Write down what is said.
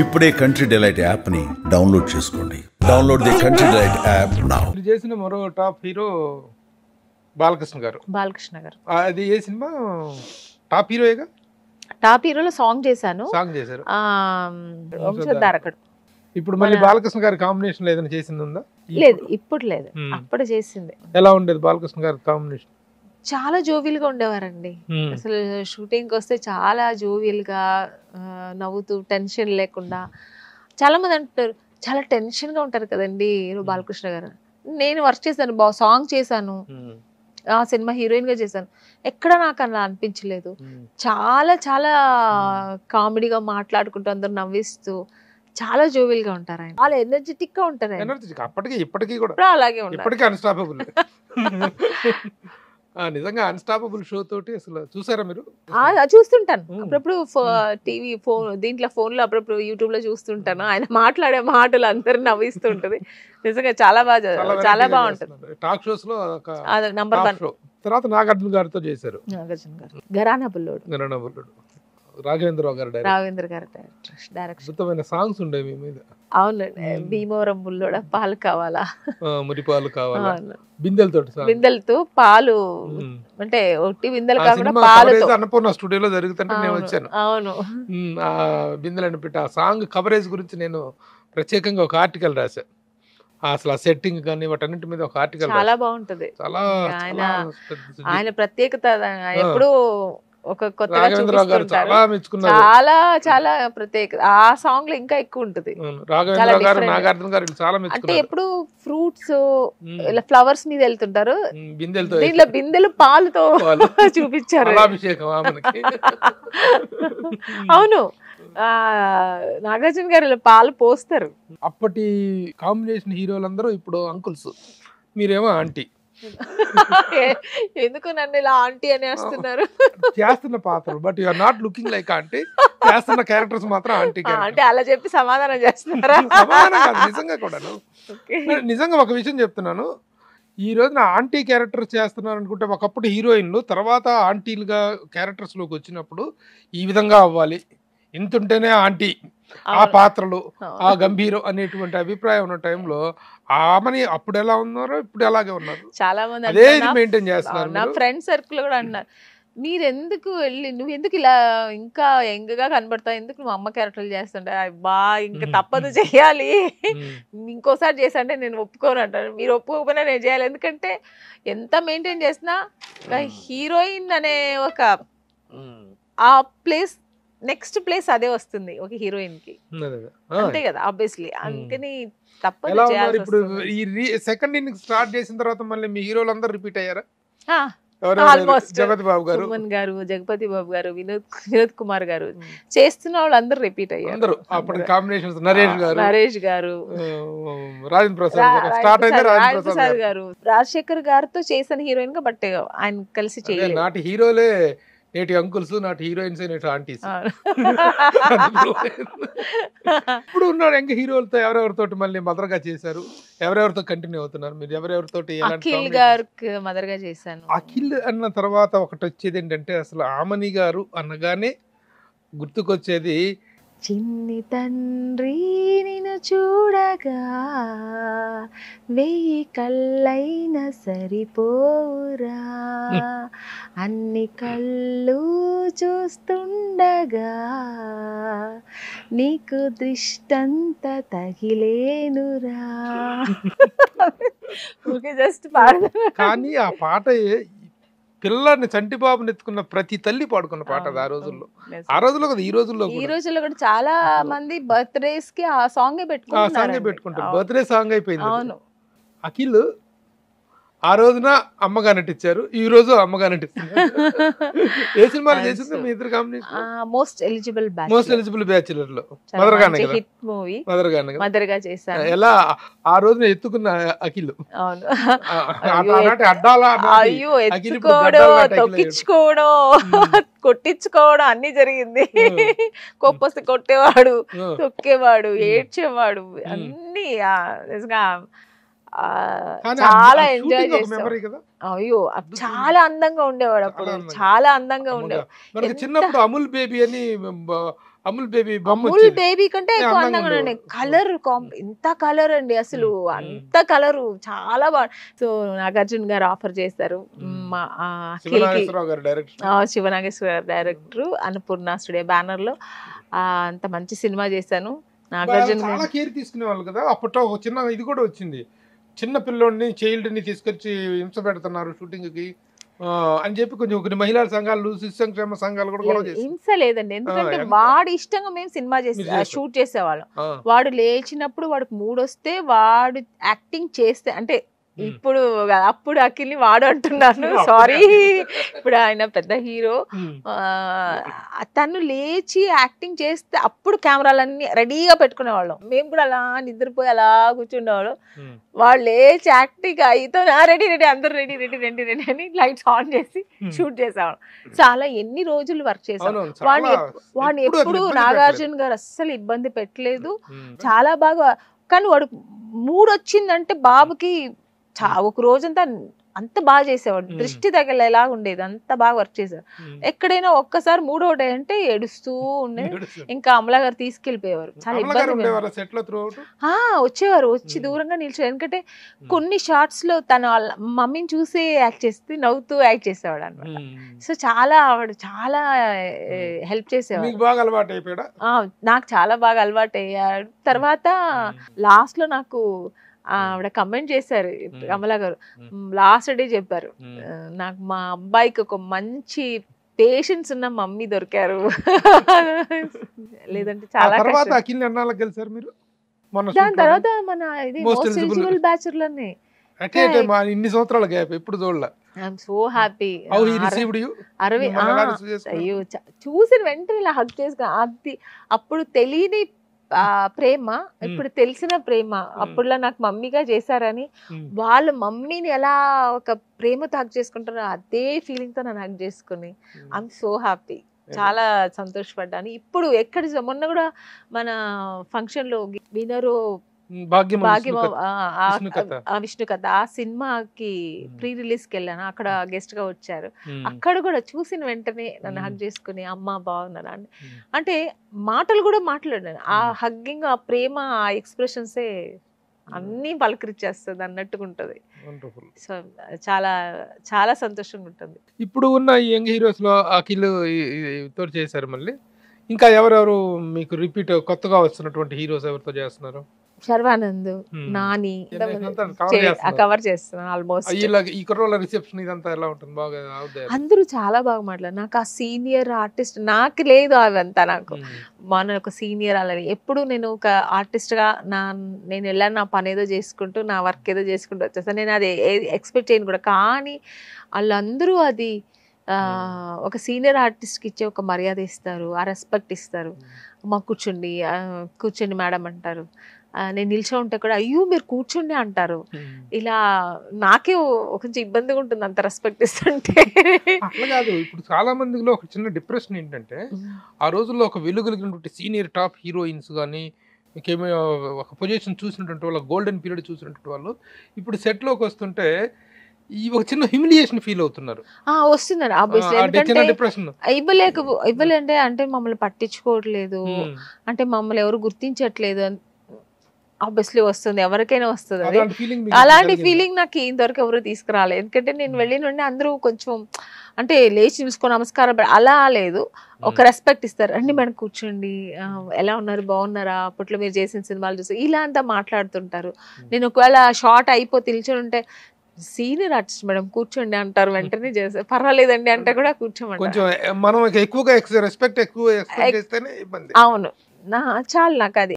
ఇప్పుడే country delight యాప్ని download చేసుకోండి. Download the country delight app now. చేసిన మరో టాప్ హీరో బాలకృష్ణ గారు. అది ఏ సినిమా? టాప్ హీరోయేగా. టాప్ హీరోలో సాంగ్ చేశాను. సాంగ్ చేశారు. ఇప్పుడు మళ్ళీ బాలకృష్ణ గారి కాంబినేషన్ లో ఏదైనా చేసింది ఉందా? లేదు, ఇప్పుడు లేదు, అప్పుడు చేసింది. ఎలా ఉండేది బాలకృష్ణ గారి కాంబినేషన్? చాలా జోవియల్ గా ఉండేవారండి. అసలు షూటింగ్ వస్తే చాలా జోవియల్ గా నవ్వుతూ టెన్షన్ లేకుండా. చాలా మంది అంటారు చాలా టెన్షన్ గా ఉంటారు కదండి బాలకృష్ణ గారు. నేను వర్క్ చేశాను, సాంగ్ చేశాను, ఆ సినిమా హీరోయిన్ గా చేశాను, ఎక్కడ నాకు అలా అనిపించలేదు. చాలా చాలా కామెడీగా మాట్లాడుకుంటూ అందరు నవ్విస్తూ చాలా జోవియల్ గా ఉంటారు ఆయన. చాలా ఎనర్జెటిక్ గా ఉంటారు ఆయన. అప్పటికి ఇప్పటికీ కూడా అలాగే ఉంటారు. అన్స్టాపబుల్. నిజంగా అన్స్టాపబుల్ షో తోటి అసలు చూసారా మీరు? చూస్తుంటాను అప్పుడప్పుడు టీవీ దీంట్లో ఫోన్ లో అప్పుడప్పుడు యూట్యూబ్ లో చూస్తుంటాను. ఆయన మాట్లాడే మాటలు అందరు నవ్విస్తుంటది. నిజంగా చాలా బాగుంటుంది. టాక్ షోస్ లో నంబర్ 1. తర్వాత నాగార్జున గారితో చేశారు. నాగార్జున గారు గరానా బుల్లోడు. రాఘవేంద్ర గారు డైరెక్టర్. అద్భుతమైన సాంగ్స్ ఉండేవి మీ మీద. అవునండి. భీమవరం బుల్లోడ, పాలు కావాలా, మురిపాలు కావాలా, బిందెలతో పాలు, అంటే ఒట్టి బిందెలు కాకుండా పాలతో. అన్నపూర్ణ స్టూడియోలో జరుగుతుంటే నేను వచ్చాను. అవును. ఆ బిందెలను పెట్టి ఆ సాంగ్ కవరేజ్ గురించి నేను ప్రత్యేకంగా ఒక ఆర్టికల్ రాశాను. అసలు ఆ సెట్టింగ్ కానీ వాటన్నిటి మీద ఒక ఆర్టికల్. చాలా బాగుంటది. చాలా ఆయన ప్రత్యేకత ఎప్పుడు ఒక కొత్తగా చాలా చాలా ప్రత్యేకత. ఆ సాంగ్ లో ఇంకా ఎక్కువ ఉంటది. నాగార్జున గారు చాలా అంటే ఎప్పుడు ఫ్రూట్స్ ఇలా ఫ్లవర్స్ మీద వెళ్తుంటారు, దీంట్లో బిందెలు పాలుతో చూపించారు. అవును, నాగార్జున గారు పాలు పోస్తారు. అప్పటి కాంబినేషన్ హీరోలందరూ ఇప్పుడు అంకుల్స్, మీరేమో ఆంటీ. ఎందుకు నన్ను ఇలా ఆంటీ అని వస్తున్నారు? చేస్తున్న పాత్రలు but you are not looking like aunty. చేస్తున్న క్యారెక్టర్స్ మాత్రం ఆంటీ. అంటే అలా చెప్పి సమాధానం చేస్తున్నారా? నిజంగా కూడాను. నిజంగా ఒక విషయం చెప్తున్నాను. ఈ రోజున ఆంటీ క్యారెక్టర్ చేస్తున్నారు అనుకుంటే, ఒకప్పుడు హీరోయిన్లు తర్వాత ఆంటీలుగా క్యారెక్టర్స్ లోకి వచ్చినప్పుడు ఈ విధంగా అవ్వాలి, ఇంతుంటేనే ఆంటీ, ఆ పాత్రలు, ఆ గంభీరం అనేటువంటి అభిప్రాయం ఉన్న టైంలో ఆమెని అప్పుడు ఎలా ఉన్నారో ఇప్పుడు అలాగే ఉన్నారు. చాలా మంది అదే మెయింటైన్ చేస్తున్నారు. నా ఫ్రెండ్ సర్కిల్ కూడా అన్నారు, మీరెందుకు నువ్వు ఎందుకు ఇలా ఇంకా యంగ్ గా కనబడతావు, ఎందుకు నువ్వు అమ్మ క్యారెక్టర్లు చేస్తుంటా? బా ఇంకా తప్పదు చెయ్యాలి, ఇంకోసారి చేసంటే నేను ఒప్పుకోను అంటాను. మీరు ఒప్పుకోకపోయినా నేను చేయాలి, ఎందుకంటే ఎంత మెయింటైన్ చేసినా హీరోయిన్ అనే ఒక ఆ ప్లేస్, నెక్స్ట్ ప్లేస్ అదే వస్తుంది ఒక హీరోయిన్ కి, అంతే కదా ఆబ్వియస్లీ. అందుకని తప్పదు. ఇప్పుడు ఈ సెకండ్ ఇన్నింగ్స్ స్టార్ట్ చేసిన తర్వాత మళ్ళీ మీ హీరోలు అందరూ రిపీట్ అయ్యారా? జగపతి బాబు గారు, సుమన్ గారు, జగపతి బాబు గారు, వినోద్ కుమార్ గారు, చేస్తున్న వాళ్ళందరూ రిపీట్ అయ్యారు. అప్పుడు కాంబినేషన్స్ నరేష్ గారు, రాజేంద్ర ప్రసాద్ గారు, రాజశేఖర్ గారితో చేసిన హీరోయిన్ గా, బట్ ఆయన కలిసి చేయలేదు. నాటి హీరోలే నేటి అంకుల్స్, నాటి హీరోయిన్స్, నేటి ఆంటీస్. ఇప్పుడు ఉన్నారు యంగ్ హీరోలతో ఎవరెవరితో మళ్ళీ మదర్ గా చేశారు, ఎవరెవరితో కంటిన్యూ అవుతున్నారు మీరు? ఎవరెవరితో? అఖిల్ గారికి మదర్ గా చేశాను. అఖిల్ అన్న తర్వాత ఒకటి వచ్చేది ఏంటంటే, అసలు ఆమని గారు అనగానే గుర్తుకొచ్చేది చిన్ని తండ్రి నిన్ను చూడగా వెయ్యి కళ్ళైన సరిపోరా, అన్ని కళ్ళు చూస్తుండగా నీకు దృష్టంత తగిలేనురా. జస్ట్ పాడు. కానీ ఆ పాట పిల్లాన్ని చంటిబాబుని ఎత్తుకున్న ప్రతి తల్లి పాడుకున్న పాట అది. ఆ రోజుల్లో కదా, ఈ రోజుల్లో కూడా చాలా మంది బర్త్డేస్ కి ఆ సాంగ్ పెట్టుకుంటారు. బర్త్డే సాంగ్ అయిపోయింది. అఖిల్ ఆ రోజున అమ్మగా నటించారు, ఈ రోజు అమ్మగా నటిస్తున్నారు. ఏ సినిమాలు చేసింది మీ ఇద్దరు కాంబినేషన్? మోస్ట్ ఎలిజిబుల్ బ్యాచులర్ లో హిట్ మూవీ మదర్ గా చేశాను. ఎలా ఆ రోజున ఎత్తుకున్న అఖిల్, అయ్యో ఎత్తుకోవడం, తొక్కించుకోవడం, కొట్టించుకోవడం అన్ని జరిగింది. కొప్పొస్తే కొట్టేవాడు, తొక్కేవాడు, ఏడ్చేవాడు, అన్ని నిజంగా చాలా ఎంజాయ్ చేసాం. అయ్యో చాలా అందంగా ఉండేవాడు అప్పుడు, చాలా అందంగా ఉండేవాడు. చిన్నప్పుడు అమూల్ బేబీ అని అమూల్ బేబీ బొమ్మ అమూల్ వచ్చింది. బేబీ కంటే ఎక్కువ అందంగా అందంగా ఉండేవాడు. కలర్ ఇంత కలర్ అండి అసలు అంత కలరు చాలా బాగా. సో నాగార్జున గారు ఆఫర్ చేస్తారు మా అఖిల్కి. శివనాగేశ్వరరావు గారు director. Sivanageswara director Annapurna studio banner లో అంత మంచి సినిమా చేశాను. నాగార్జున చాలా కేర్ తీసుకునే వాళ్ళు కదా. అప్పట్లో ఒక చిన్న ఇది కూడా వచ్చింది, చిన్న పిల్లోడిని చైల్డ్ని తీసుకొచ్చి హింస పెడుతున్నారు షూటింగ్కి అని చెప్పి కొంచెం కొన్ని మహిళా సంఘాలు శిశు సంక్షేమ సంఘాలు కూడా గొడవ చేసి. హింస లేదండి, ఎందుకంటే వాడు ఇష్టంగా మేము సినిమా షూట్ చేసేవాళ్ళం. వాడు లేచినప్పుడు వాడికి మూడ్ వస్తే వాడు యాక్టింగ్ చేస్తే, అంటే ఇప్పుడు అప్పుడు అఖిల్ని వాడు అంటున్నాను, సారీ, ఇప్పుడు ఆయన పెద్ద హీరో. తను లేచి యాక్టింగ్ చేస్తే అప్పుడు కెమెరాలన్నీ రెడీగా పెట్టుకునేవాళ్ళం. మేము కూడా అలా నిద్రపోయి అలా కూర్చునేవాళ్ళం. వాళ్ళు లేచి యాక్టింగ్ అయితే రెడీ రెడీ అందరు రెడీ రెడీ రెడీ రెడీ అని లైట్స్ ఆన్ చేసి షూట్ చేసేవాళ్ళం. చాలా ఎన్ని రోజులు వర్క్ చేసాం. వాడిని ఎప్పుడు నాగార్జున గారు అస్సలు ఇబ్బంది పెట్టలేదు, చాలా బాగా. కానీ వాడు మూడ్ వచ్చిందంటే బాబుకి ఒక రోజంతా అంత బాగా చేసేవాడు, దృష్టి తగిలేలా ఉండేది, అంత బాగా వర్క్ చేసేవాడు. ఎక్కడైనా ఒక్కసారి మూడో డే అంటే ఏడుస్తూ ఉండేది. ఇంకా అమలా గారు తీసుకెళ్లిపోయేవారు, చాలా ఇబ్బంది. వచ్చేవారు, వచ్చి దూరంగా నిల్చోరు. ఎందుకంటే కొన్ని షార్ట్స్ లో తన మమ్మీని చూసే యాక్ట్ చేస్తే నవ్వుతూ యాక్ట్ చేసేవాడు అన్నమాట. సో చాలా ఆవిడ చాలా హెల్ప్ చేసేవాడు. నాకు చాలా బాగా అలవాటు అయ్యాడు. తర్వాత లాస్ట్ లో నాకు ఆవిడ కమెంట్ చేశారు కమలా గారు, లాస్ట్ డే చెప్పారు, నాకు మా అబ్బాయికి ఒక మంచి పేషెన్స్ ఉన్న మమ్మీ దొరికారు, లేదంటే చాలా. దాని తర్వాత మన ఇది మోస్ట్ ఎలిజిబుల్ బ్యాచులర్ని ఇన్ని సంవత్సరాల గ్యాప్ ఎప్పుడు చూడలే. I'm so happy. అయ్యో చూసిన వెంటనే ఇలా హగ్ చేసుకున్నా. అది అప్పుడు తెలియని ప్రేమ, ఇప్పుడు తెలిసిన ప్రేమ. అప్పుడులా నాకు మమ్మీగా చేశారని వాళ్ళ మమ్మీని ఎలా ఒక ప్రేమతో హగ్ చేసుకుంటారో అదే ఫీలింగ్ తో నన్ను హగ్ చేసుకుని ఐఎమ్ సో హ్యాపీ, చాలా సంతోషపడ్డాను. ఇప్పుడు ఎక్కడ మొన్న కూడా మన ఫంక్షన్ లో వినరు విష్ణు కథ ఆ సినిమాకి ప్రీ రిలీజ్ కి వెళ్ళాను, అక్కడ గెస్ట్ గా వచ్చారు. అక్కడ కూడా చూసిన వెంటనే నన్ను హగ్ చేసుకుని అమ్మ బాగున్నారా అని, అంటే మాటలు కూడా మాట్లాడాను. ఆ హగ్గింగ్, ఆ ప్రేమ, ఆ ఎక్స్ప్రెషన్సే అన్ని పలకరించేస్తుంది అన్నట్టుగా ఉంటది. సో చాలా చాలా సంతోషంగా ఉంటుంది. ఇప్పుడు ఉన్న యంగ్ హీరోస్ లో అఖిల్ తో చేశారు, మళ్ళీ ఇంకా ఎవరెవరు మీకు రిపీట్ కొత్తగా వస్తున్నటువంటి హీరోస్ ఎవరితో చేస్తున్నారు? శర్వానంద్, నాని కవర్ చేస్తున్నాను ఆల్మోస్ట్. అందరూ చాలా బాగా మాట్లాడారు. నాకు ఆ సీనియర్ ఆర్టిస్ట్ నాకు లేదు, అవంతా నాకు మన ఒక సీనియర్ అలా ఎప్పుడు నేను ఒక ఆర్టిస్ట్ గా నేను వెళ్ళాను, నా పని ఏదో చేసుకుంటూ నా వర్క్ ఏదో చేసుకుంటూ వచ్చేస్తాను. నేను అది ఎక్స్పెక్ట్ చేయను కూడా. కానీ వాళ్ళందరూ అది ఒక సీనియర్ ఆర్టిస్ట్కి ఇచ్చే ఒక మర్యాద ఇస్తారు, ఆ రెస్పెక్ట్ ఇస్తారు. మాకు కూర్చోండి మేడం అంటారు. నేను నిల్చో ఉంటే కూడా అయ్యో మీరు కూర్చోండి అంటారు. ఇలా నాకే కొంచెం ఇబ్బందిగా ఉంటుంది అంత రెస్పెక్ట్ ఇస్తుంటే. అట్లా కాదు, ఇప్పుడు చాలా మందిలో ఒక చిన్న డిప్రెషన్ ఏంటంటే, ఆ రోజుల్లో ఒక వెలుగులిగినటువంటి సీనియర్ టాప్ హీరోయిన్స్ కానీ ఇంకేమో ఒక పొజిషన్ చూసినటువంటి వాళ్ళు, గోల్డెన్ పీరియడ్ చూసినటువంటి వాళ్ళు ఇప్పుడు సెట్లోకి వస్తుంటే ఈ ఒక చిన్న హ్యూమిలియేషన్ ఫీల్ అవుతున్నారు, వస్తున్నారు. ఇవ్వలేంటే అంటే మమ్మల్ని పట్టించుకోవట్లేదు, అంటే మమ్మల్ని ఎవరు గుర్తించట్లేదు, ఆబ్వియస్లీ వస్తుంది, ఎవరికైనా వస్తుంది అది. అలాంటి ఫీలింగ్ నాకు ఇంతవరకు ఎవరు తీసుకురాలేదు. ఎందుకంటే నేను వెళ్ళి నుండి అందరూ కొంచెం అంటే లేచి చూసుకో నమస్కారం అలా లేదు, ఒక రెస్పెక్ట్ ఇస్తారు. రండి మేడం కూర్చోండి, ఎలా ఉన్నారు, బాగున్నారా, అప్పట్లో మీరు చేసిన సినిమాలు చూసి ఇలా అంతా మాట్లాడుతుంటారు. నేను ఒకవేళ షార్ట్ అయిపోతే నిల్చొని ఉంటే సీనియర్ ఆర్టిస్ట్ మేడం కూర్చోండి అంటారు, వెంటనే చేస్తారు. పర్వాలేదండి అంటే కూడా కూర్చోమంటారు. అవును, చాలు నాకు అది.